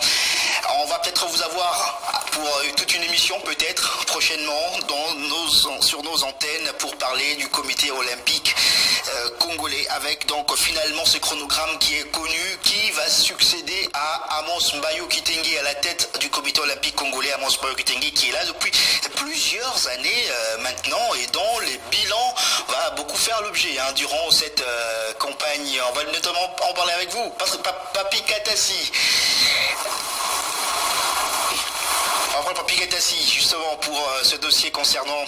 On va peut-être vous avoir pour toute une émission, peut-être prochainement, sur nos antennes, pour parler du comité olympique congolais, avec donc finalement ce chronogramme qui est connu, qui va succéder à Amos Mbayo Kitenge à la tête du comité olympique congolais. Amos Mbayo Kitenge qui est là depuis plusieurs années maintenant, et dont les bilans va beaucoup faire l'objet durant cette campagne. On va notamment en parler avec vous, parce que Papi Katassi. Papi Katassi, justement, pour ce dossier concernant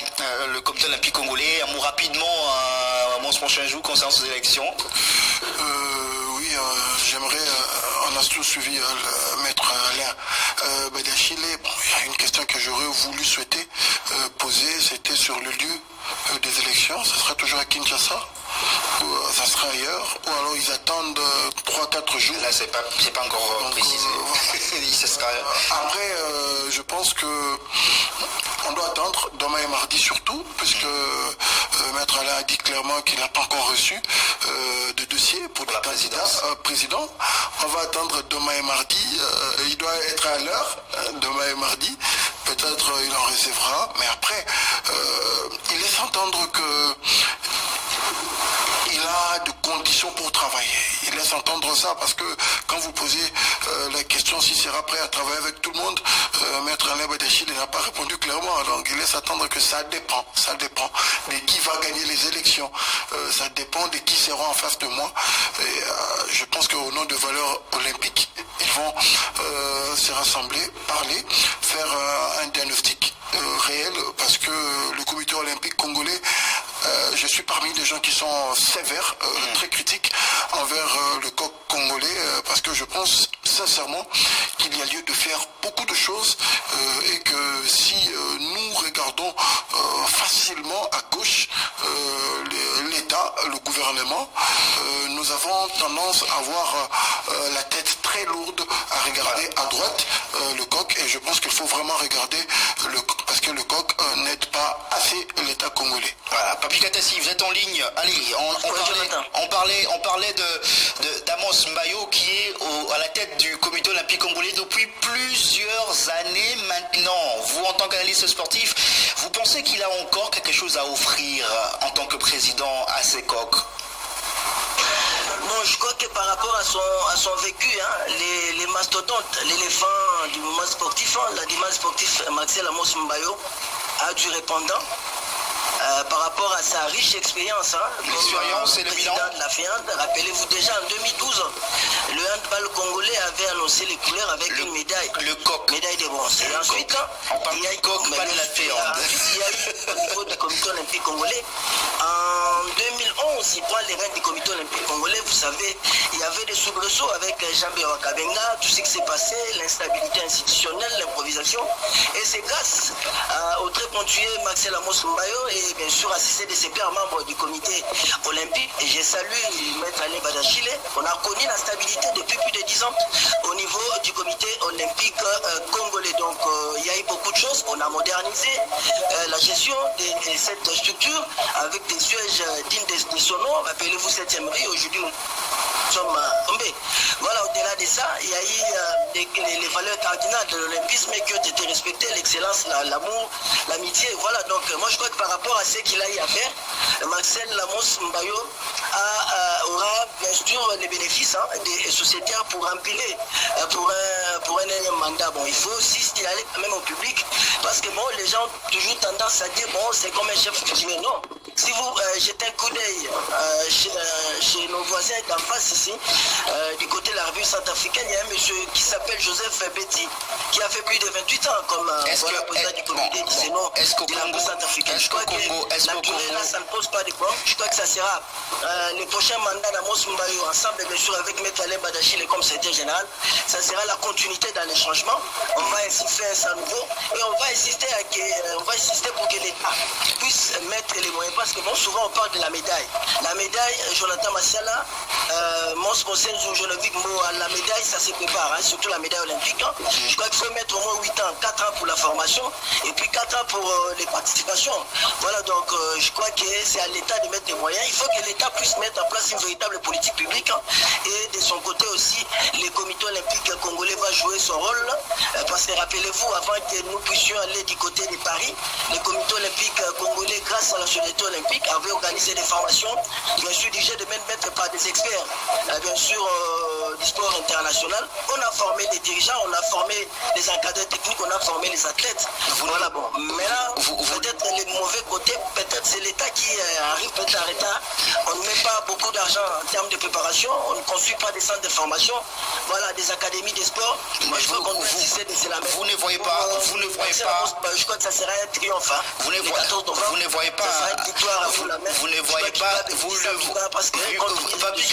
le comité olympique congolais, un mot rapidement à mon prochain jour concernant ces élections. Oui, j'aimerais, on a tous suivi Maître Alain Badiachile. Bon, il y a une question que j'aurais voulu souhaiter poser, c'était sur le lieu des élections. Ça sera toujours à Kinshasa, ou ça sera ailleurs, ou alors ils attendent 3-4 jours. Là, c'est pas encore précisé. Après, je pense que on doit attendre demain et mardi surtout, puisque Maître Alain a dit clairement qu'il n'a pas encore reçu de dossier pour le président. On va attendre demain et mardi. Il doit être à l'heure, demain et mardi. Peut-être il en recevra, mais après, il laisse entendre que il a de conditions pour travailler. Il laisse entendre ça parce que quand vous posez la question s'il sera prêt à travailler avec tout le monde, Maître Alain Badiachile n'a pas répondu clairement. Donc il laisse entendre que ça dépend de qui va gagner les élections. Ça dépend de qui sera en face de moi. Et je pense qu'au nom de valeurs olympiques, ils vont se rassembler, parler, faire un diagnostic réel, parce que le comité olympique congolais, je suis parmi les gens qui sont sévères, très critiques envers le coq congolais, parce que je pense sincèrement qu'il y a lieu de faire beaucoup de choses, et que si nous regardons facilement à gauche l'État, le gouvernement, nous avons tendance à avoir la tête très lourde à regarder à droite le coq, et je pense qu'il faut vraiment regarder le coq, parce que le coq n'aide pas assez l'État congolais. Voilà, Papi Katassi, vous êtes en ligne. Allez, on parlait d'Amos Mbayo qui est à la tête du comité olympique congolais depuis plusieurs années maintenant. Vous, en tant qu'analyste sportif, vous pensez qu'il a encore quelque chose à offrir en tant que président à ces coqs? Bon, je crois que par rapport à son vécu, les mastodontes, l'éléphant du mouvement sportif, l'animal sportif Maxel Amos Mbayo a du répondant. Par rapport à sa riche expérience, l'expérience et le bilan de la FIAND. Rappelez-vous déjà en 2012, le handball congolais avait annoncé les couleurs avec une médaille. Le coq. Médaille de bronze. Et ensuite, il y a eu coq, pas de la féande. Il y a eu au niveau du comité olympique congolais, en 2011, il prend les règles du comité olympique congolais. Vous savez, il y avait des soubresauts avec Jean-Benoît Kabenga, tout ce qui s'est passé, l'instabilité institutionnelle, l'improvisation. Et c'est grâce au très ponctué Maxel Amos Mbayo et bien sûr à CCDCP, membre du comité olympique. Et j'ai salué Maître Alain Badachile. On a connu la stabilité depuis plus de 10 ans au niveau du comité olympique congolais. Donc il y a eu beaucoup de choses. On a modernisé la gestion de cette structure avec des sièges dignes de son nom. Rappelez-vous 7e rue. Aujourd'hui, nous sommes tombés. Voilà, au-delà de ça, il y a eu les valeurs cardinales de l'olympisme qui ont été respectées, l'excellence, l'amour, l'amitié. Voilà, donc moi je crois que par rapport à ce qu'il a eu à faire, Maxel Amos Mbayo aura bien sûr les bénéfices des sociétaires pour empiler pour un énième mandat. Bon, il faut aussi signaler quand même au public parce que bon, les gens ont toujours tendance à dire bon, c'est comme un chef coutumier. Non. Si vous jetez un coup d'œil chez nos voisins d'en face ici, du côté de la République centrafricaine, il y a un monsieur qui s'appelle Joseph Betty, qui a fait plus de 28 ans comme président du comité du Sénat de la République centrafricaine. Je crois que la durée là, ça ne pose pas de problème. Je crois que ça sera le prochain mandat d'Amos Mbayo, ensemble bien sûr avec Maître Alain Badachile comme secrétaire général. Ça sera la continuité dans les changements. On va ainsi faire ça nouveau et on va insister pour que l'État puisse mettre les moyens. Parce que bon, souvent on parle de la médaille. La médaille, Jonathan Massiala, Mons Mosenzo, Geneviève Mo, la médaille, ça se prépare, surtout la médaille olympique. Je crois qu'il faut mettre au moins 8 ans, 4 ans pour la formation et puis 4 ans pour les participations. Voilà, donc je crois que c'est à l'État de mettre des moyens. Il faut que l'État puisse mettre en place une véritable politique publique et de son côté aussi, le comité olympique congolais va jouer son rôle parce que rappelez-vous, avant que nous puissions aller du côté de Paris, le comité olympique congolais, grâce à la société olympique, avait organisé des formations, bien sûr dirigées de même maître par des experts, bien sûr du sport international. On a formé les dirigeants, on a formé les encadreurs techniques, on a formé les athlètes. Voilà, bon. Maintenant, peut-être les mauvais côtés, peut-être c'est l'État qui arrive peut-être à retard. On ne met pas beaucoup d'argent en termes de préparation, on ne construit pas des centres de formation, voilà, des académies de sport. Moi, je crois qu'on doit insister de cela. Vous ne voyez pas, je crois que ça sera un triomphe. Vous ne voyez pas, vous ne voyez pas, parce que Papi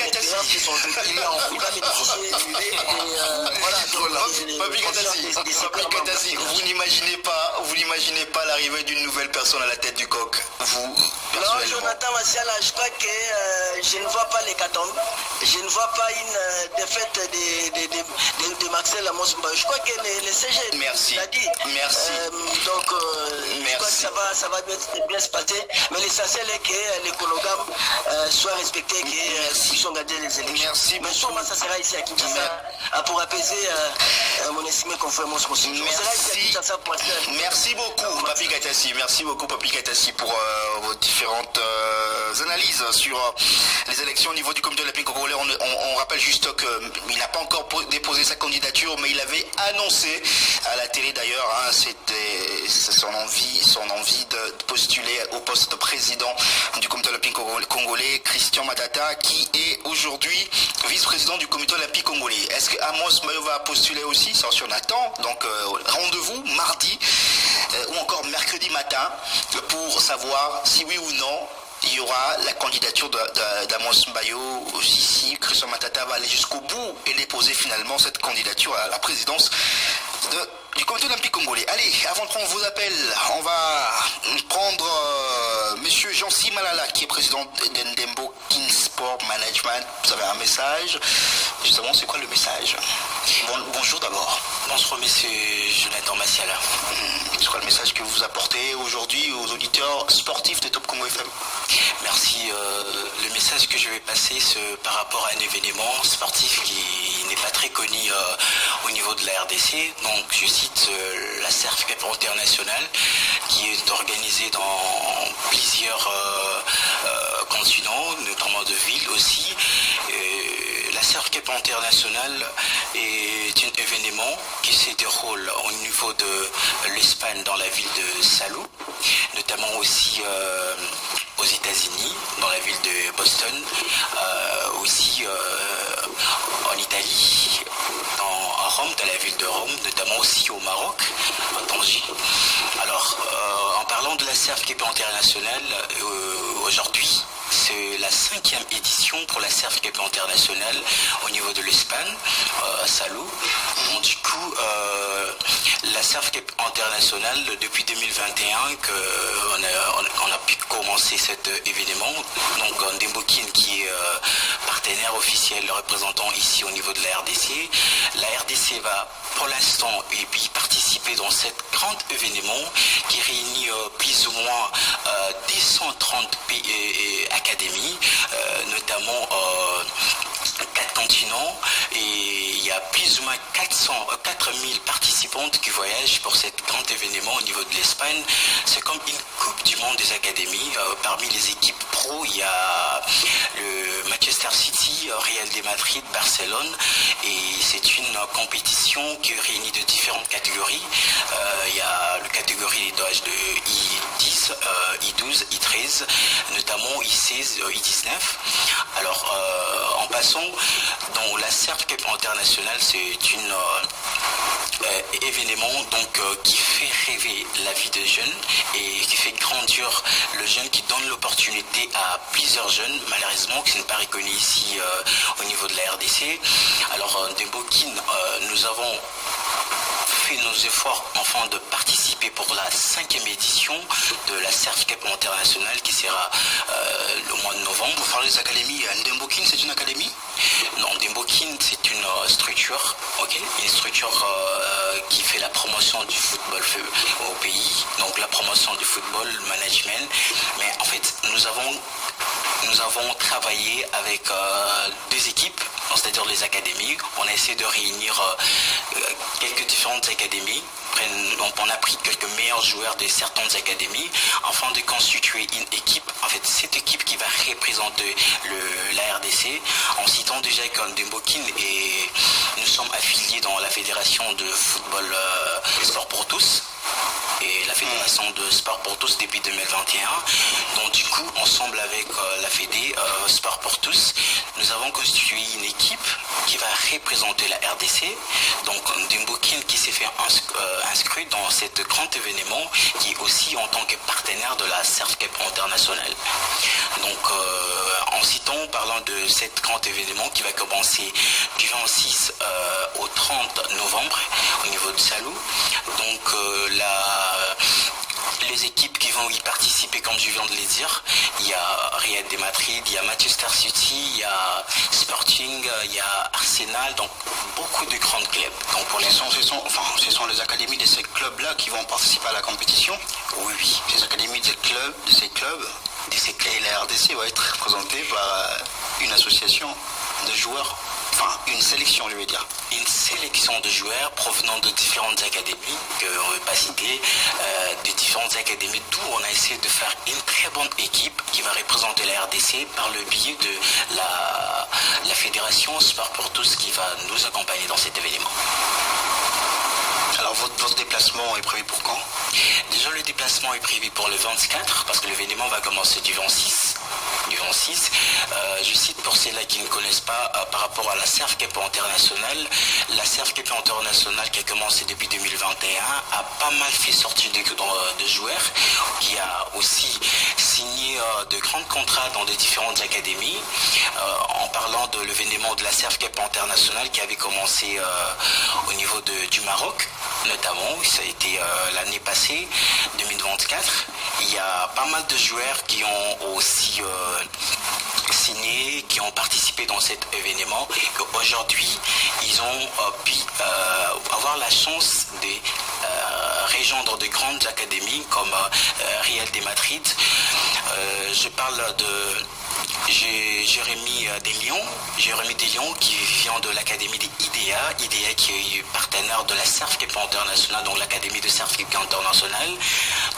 Katassi, vous n'imaginez pas l'arrivée d'une nouvelle personne à la tête du coq. Vous, non, Jonathan Massiala, je crois que je ne vois pas l'hécatombe. Je ne vois pas une défaite de Maxel Amos Mbayo. Je crois que le CG l'a dit. Merci. Donc, je crois que ça va bien se passer. Mais l'essentiel est que les chronogramme soit respecté et qu'ils puissent garder les élections. Merci. Mais sûrement, ça sera ici à Kinshasa pour apaiser mon estimé confrère Mons Mosenjo. Merci beaucoup, Papi Katassi. Merci beaucoup, Papi Katassi, pour vos différentes analyses sur les élections au niveau du comité olympique congolais. On rappelle juste qu'il n'a pas encore déposé sa candidature, mais il avait annoncé à la télé d'ailleurs, c'était son envie de postuler au poste de président du comité olympique congolais, Christian Matata, qui est aujourd'hui vice-président du comité olympique congolais. Est-ce que Amos Mbayo va postuler aussi? Ça, on attend. Donc rendez-vous mardi ou encore mercredi matin pour savoir si oui ou non il y aura la candidature d'Amos Mbayo. Si Christian Matata va aller jusqu'au bout et déposer finalement cette candidature à la présidence du comité olympique congolais. Allez, avant de prendre vos appels, on va prendre monsieur Jean-Cy Malala, qui est président d'Endembo King Sport Management. Vous avez un message. Justement, c'est quoi le message? Bonjour d'abord. Bonjour, monsieur Jonathan Massiala. C'est quoi le message que vous apportez aujourd'hui aux auditeurs sportifs de Top Congo FM? Merci. Le message que je vais passer, c'est par rapport à un événement sportif qui n'est pas très connu au niveau de la RDC. Donc, je cite la CERF Cup internationale, qui est organisée dans plusieurs continents, notamment de villes aussi. La CERF Cup internationale est un événement qui se déroule au niveau de l'Espagne, dans la ville de Salou, notamment aussi aux États-Unis, dans la ville de Boston, aussi en Italie. Rome, dans la ville de Rome, notamment aussi au Maroc, à Tanger. Alors, en parlant de la CERF-CAP internationale, aujourd'hui, c'est la 5e édition pour la CERF-CAP internationale au niveau de l'Espagne, à Salou. Donc, du coup, la CERF-CAP internationale, depuis 2021, on a pu commencer cet événement. Donc, Ndembokin qui est partenaire officiel, représentant ici au niveau de la RDC. La RDC va pour l'instant y participer dans cet grand événement qui réunit plus ou moins 230 académies, notamment 4 continents, et il y a plus ou moins 4000 participantes qui voyagent pour cet grand événement au niveau de l'Espagne. C'est comme une coupe du monde des académies. Parmi les équipes pro, il y a le Manchester City, Real de Madrid, Barcelone, et c'est une compétition qui réunit de différentes catégories. Il y a la catégorie d'âge de I10, I12, I13, notamment I16, I19. Alors, en passant, dans la CERF-CAP internationale, c'est un événement donc, qui fait rêver la vie des jeunes et qui fait grandir le jeune, qui donne l'opportunité à plusieurs jeunes, malheureusement, qui ne sont pas reconnus ici au niveau de la RDC. Alors, Ndembokin, nous avons fait nos efforts afin de participer pour la 5e édition de la CERF-CAP internationale qui sera le mois de novembre. Vous parlez des académies, Ndembokin, c'est une académie? Non, Ndembokin, c'est une structure, une structure qui fait la promotion du football au pays, donc la promotion du football, le management. Mais en fait, nous avons travaillé avec 2 équipes, c'est-à-dire les académies. On a essayé de réunir quelques différentes académies. On a pris quelques meilleurs joueurs de certaines académies afin de constituer une équipe. En fait, cette équipe qui va représenter la RDC, en citant déjà qu'Ndembokin et nous sommes affiliés dans la fédération de football sport pour tous et la fédération de sport pour tous depuis 2021. Donc du coup, ensemble avec la fédé sport pour tous, nous avons constitué une équipe qui va représenter la RDC. Donc Ndembokin qui s'est fait inscrit dans cet grand événement, qui est aussi en tant que partenaire de la CERF-CAP internationale. Donc en citant, parlant de cet grand événement qui va commencer du 26 au 30 novembre au niveau de Salou. Donc les équipes qui vont y participer, comme je viens de les dire, il y a Real de Madrid, il y a Manchester City, il y a Sporting, il y a Arsenal, donc beaucoup de grands clubs. Donc pour ce sont les académies de ces clubs-là qui vont participer à la compétition? Oui. Les académies de ces clubs, et la RDC va être représentée par une association de joueurs. Enfin, une sélection, je veux dire. Une sélection de joueurs provenant de différentes académies, qu'on ne veut pas citer, de différentes académies, d'où on a essayé de faire une très bonne équipe qui va représenter la RDC par le biais de la fédération Sport pour tous qui va nous accompagner dans cet événement. Alors votre déplacement est prévu pour quand? Déjà le déplacement est prévu pour le 24 parce que l'événement va commencer du 26. Je cite pour ceux-là qui ne connaissent pas par rapport à la CERF-CAP internationale. La CERF-CAP internationale qui a commencé depuis 2021 a pas mal fait sortir de joueurs, qui a aussi signé de grands contrats dans des différentes académies. En parlant de l'événement de la CERF-CAP internationale qui avait commencé au niveau du Maroc, notamment, ça a été l'année passée, 2024. Il y a pas mal de joueurs qui ont aussi signé, qui ont participé dans cet événement, et qu'aujourd'hui, ils ont pu avoir la chance de rejoindre de grandes académies comme Real de Madrid. Je parle de Jérémy Deslions qui vient de l'académie d'IDEA qui est partenaire de la CERF-CAP internationale, donc l'académie de CERF-CAP internationale,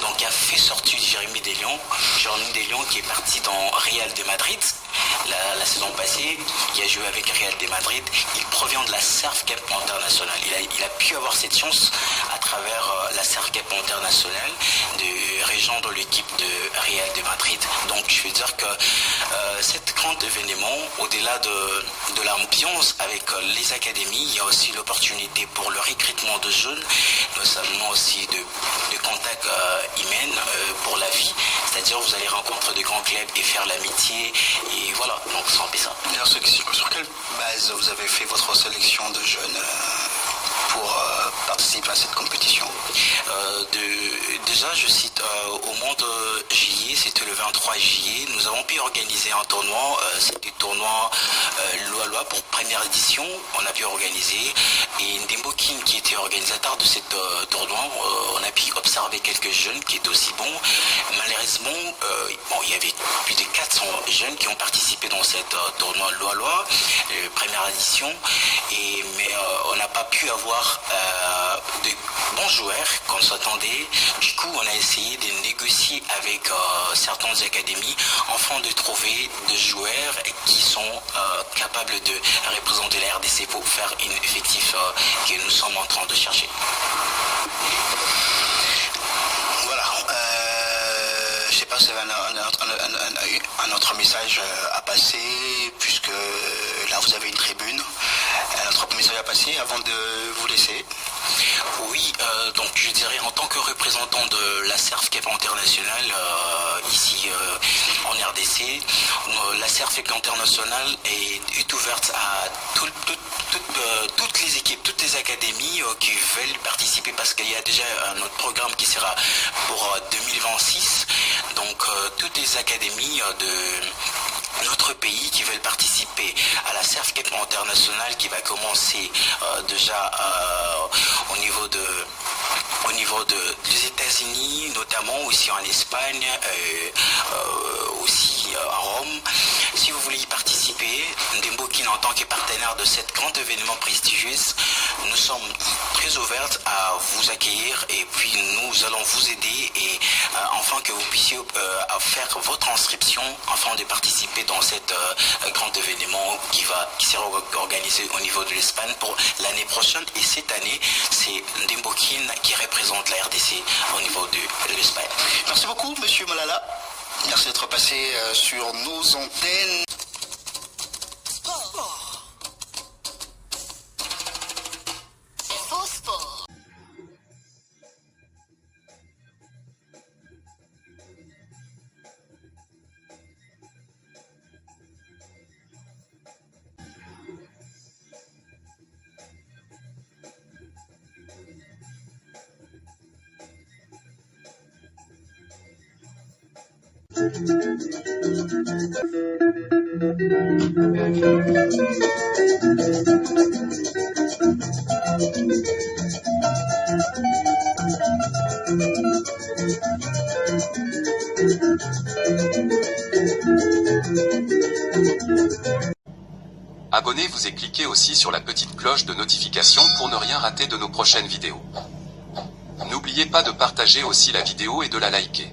donc qui a fait sortir Jérémy Deslions qui est parti dans Real de Madrid la saison passée, qui a joué avec Real de Madrid. Il provient de la CERF-CAP internationale. Il a pu avoir cette chance à travers la CERF-CAP internationale de rejoindre l'équipe de Real de Madrid. Donc je veux dire que cet grand événement, au-delà de l'ambiance avec les académies, il y a aussi l'opportunité pour le recrutement de jeunes, notamment aussi de contacts humains pour la vie. C'est-à-dire vous allez rencontrer de grands clubs et faire l'amitié. Et voilà, donc c'est un peu ça. Sur quelle base vous avez fait votre sélection de jeunes pour participer à cette compétition? Déjà, je cite, au mois de juillet, c'était le 23 juillet, nous avons pu organiser un tournoi, c'était le tournoi Loa pour première édition, on a pu organiser, et Ndembo King qui était organisateur de ce tournoi, on a pu observer quelques jeunes qui étaient aussi bons. Malheureusement, il y avait plus de 400 jeunes qui ont participé dans ce tournoi Loa, première édition, mais on n'a pas pu avoir de bons joueurs qu'on s'attendait. Du coup, on a essayé de négocier avec certaines académies afin de trouver des joueurs qui sont capables de représenter la RDC pour faire un effectif que nous sommes en train de chercher. Voilà. Je ne sais pas si vous avez un autre message à passer, puisque là vous avez une tribune. Un autre message à passer avant de vous laisser. Oui, donc je dirais en tant que représentant de la CERF-CEP internationale ici en RDC, la CERF-CEP internationale est ouverte à toutes les équipes, toutes les académies qui veulent participer parce qu'il y a déjà un autre programme qui sera pour 2026. Donc toutes les académies de notre pays qui veulent participer à la CERF-CEP internationale qui va commencer déjà au niveau des États-Unis, notamment aussi en Espagne, aussi à Rome. Si vous voulez y participer, Ndembo King en tant que partenaire de cet grand événement prestigieux, nous sommes très ouverts à vous accueillir et puis nous allons vous aider et afin que vous puissiez faire votre inscription afin de participer dans cet grand événement qui sera organisé au niveau de l'Espagne pour l'année prochaine. Et cette année, c'est Ndembo King qui représente la RDC au niveau de l'Espagne. Merci beaucoup, Monsieur Malala. Merci d'être passé sur nos antennes. Abonnez-vous et cliquez aussi sur la petite cloche de notification pour ne rien rater de nos prochaines vidéos. N'oubliez pas de partager aussi la vidéo et de la liker.